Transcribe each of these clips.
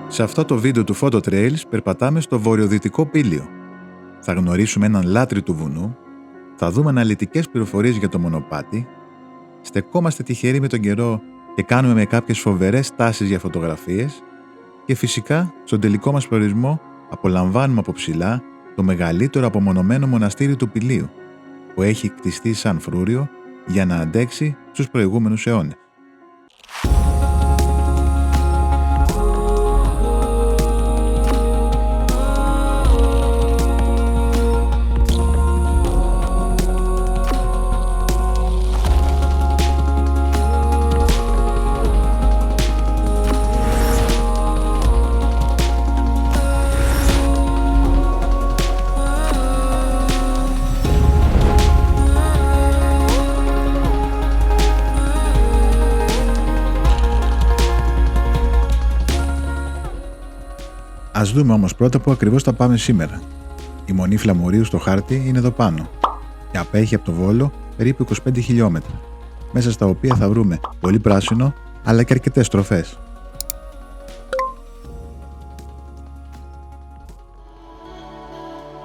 Σε αυτό το βίντεο του Photo Trails περπατάμε στο βορειοδυτικό Πήλιο. Θα γνωρίσουμε έναν λάτρη του βουνού, θα δούμε αναλυτικές πληροφορίες για το μονοπάτι, στεκόμαστε τυχεροί με τον καιρό και κάνουμε με κάποιες φοβερές τάσεις για φωτογραφίες και φυσικά στον τελικό μας προορισμό απολαμβάνουμε από ψηλά το μεγαλύτερο απομονωμένο μοναστήρι του Πηλίου, που έχει κτιστεί σαν φρούριο για να αντέξει στους προηγούμενους αιώνες. Ας δούμε όμως πρώτα που ακριβώς θα πάμε σήμερα. Η Μονή Φλαμουρίου στο χάρτη είναι εδώ πάνω και απέχει από το Βόλο περίπου 25 χιλιόμετρα, μέσα στα οποία θα βρούμε πολύ πράσινο αλλά και αρκετές τροφές.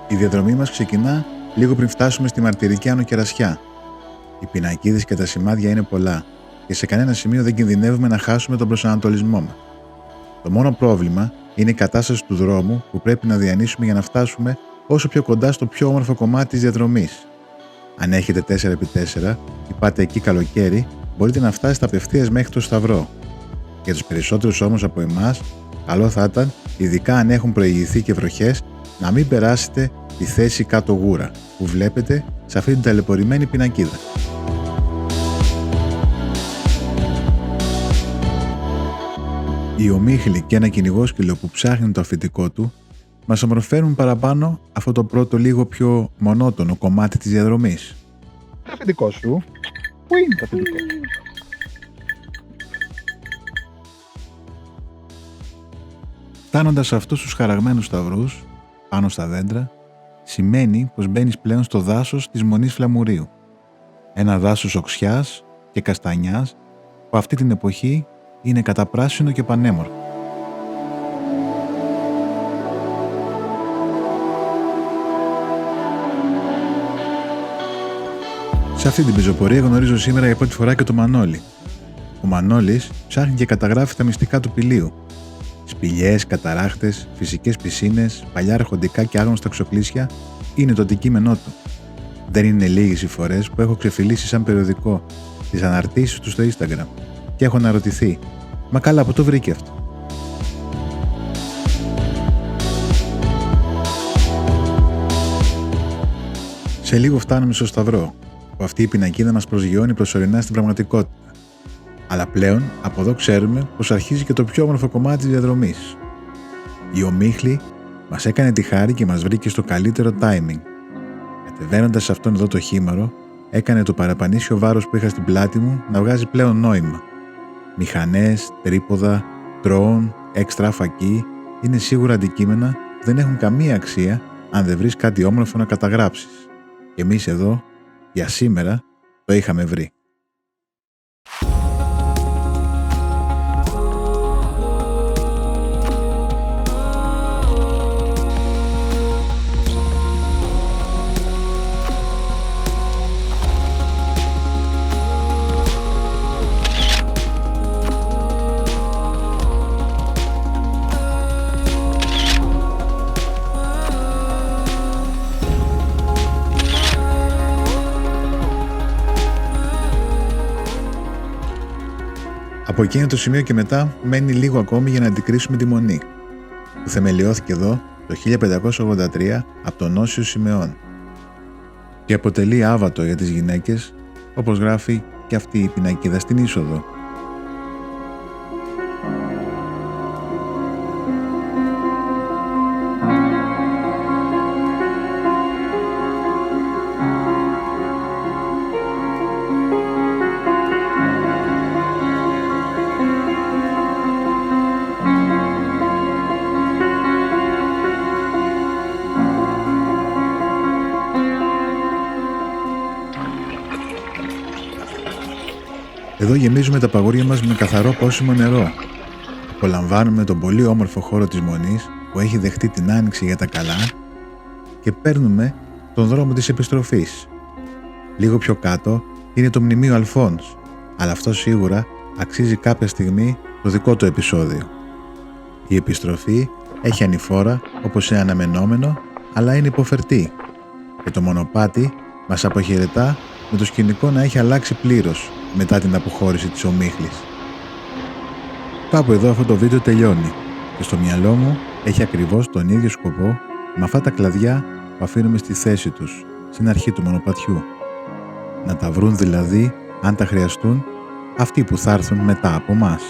Η διαδρομή μας ξεκινά λίγο πριν φτάσουμε στη μαρτυρική Άνω Κερασιά. Οι πινακίδες και τα σημάδια είναι πολλά και σε κανένα σημείο δεν κινδυνεύουμε να χάσουμε τον προσανατολισμό μας. Το μόνο πρόβλημα είναι η κατάσταση του δρόμου που πρέπει να διανύσουμε για να φτάσουμε όσο πιο κοντά στο πιο όμορφο κομμάτι της διαδρομής. Αν έχετε 4x4 ή πάτε εκεί καλοκαίρι, μπορείτε να φτάσετε απευθείας μέχρι το Σταυρό. Για τους περισσότερους όμως από εμάς, καλό θα ήταν, ειδικά αν έχουν προηγηθεί και βροχές, να μην περάσετε τη θέση κάτω Γούρα, που βλέπετε σε αυτή την ταλαιπωρημένη πινακίδα. Η ομίχλη και ένα κυνηγόσκυλο που ψάχνει το αφεντικό του μας ομορφαίνουν παραπάνω αυτό το πρώτο λίγο πιο μονότονο κομμάτι της διαδρομής. Το αφεντικό σου. Πού είναι το αφεντικό? Φτάνοντας σε αυτούς τους χαραγμένους σταυρούς, πάνω στα δέντρα, σημαίνει πως μπαίνεις πλέον στο δάσος της Μονής Φλαμουρίου. Ένα δάσος οξιάς και καστανιάς που αυτή την εποχή είναι καταπράσινο και πανέμορφο. Σε αυτή την πεζοπορία γνωρίζω σήμερα για πρώτη φορά και τον Μανώλη. Ο Μανώλης ψάχνει και καταγράφει τα μυστικά του Πηλίου. Σπηλιές, καταράχτες, φυσικές πισίνες, παλιά αρχοντικά και άγνωστα ξοκλήσια είναι το αντικείμενό του. Δεν είναι λίγες οι φορές που έχω ξεφυλίσει σαν περιοδικό τις αναρτήσεις του στο Instagram και έχω αναρωτηθεί, μα καλά, που το βρήκε αυτό? Σε λίγο φτάνουμε στο Σταυρό, που αυτή η πινακίδα μας προσγειώνει προσωρινά στην πραγματικότητα. Αλλά πλέον από εδώ ξέρουμε πως αρχίζει και το πιο όμορφο κομμάτι της διαδρομής. Η ομίχλη μας έκανε τη χάρη και μας βρήκε στο καλύτερο timing. Κατεβαίνοντας σε αυτόν εδώ το χήμαρο, έκανε το παραπανήσιο βάρος που είχα στην πλάτη μου να βγάζει πλέον νόημα. Μηχανές, τρίποδα, ντρόουν, έξτρα φακή είναι σίγουρα αντικείμενα που δεν έχουν καμία αξία αν δεν βρεις κάτι όμορφο να καταγράψεις. Και εμείς εδώ, για σήμερα, το είχαμε βρει. Από εκείνο το σημείο και μετά μένει λίγο ακόμη για να αντικρίσουμε τη Μονή, που θεμελιώθηκε εδώ το 1583 από τον Όσιο Σιμεών και αποτελεί άβατο για τις γυναίκες, όπως γράφει και αυτή η πινακίδα στην είσοδο. Εδώ γεμίζουμε τα παγούρια μας με καθαρό πόσιμο νερό. Απολαμβάνουμε τον πολύ όμορφο χώρο της Μονής που έχει δεχτεί την άνοιξη για τα καλά και παίρνουμε τον δρόμο της επιστροφής. Λίγο πιο κάτω είναι το μνημείο Αλφόνς, αλλά αυτό σίγουρα αξίζει κάποια στιγμή το δικό του επεισόδιο. Η επιστροφή έχει ανηφόρα όπως είναι αναμενόμενο, αλλά είναι υποφερτή και το μονοπάτι μας αποχαιρετά με το σκηνικό να έχει αλλάξει πλήρως μετά την αποχώρηση της ομίχλης. Κάπου εδώ αυτό το βίντεο τελειώνει και στο μυαλό μου έχει ακριβώς τον ίδιο σκοπό με αυτά τα κλαδιά που αφήνουμε στη θέση τους στην αρχή του μονοπατιού. Να τα βρουν δηλαδή, αν τα χρειαστούν, αυτοί που θα έρθουν μετά από μας.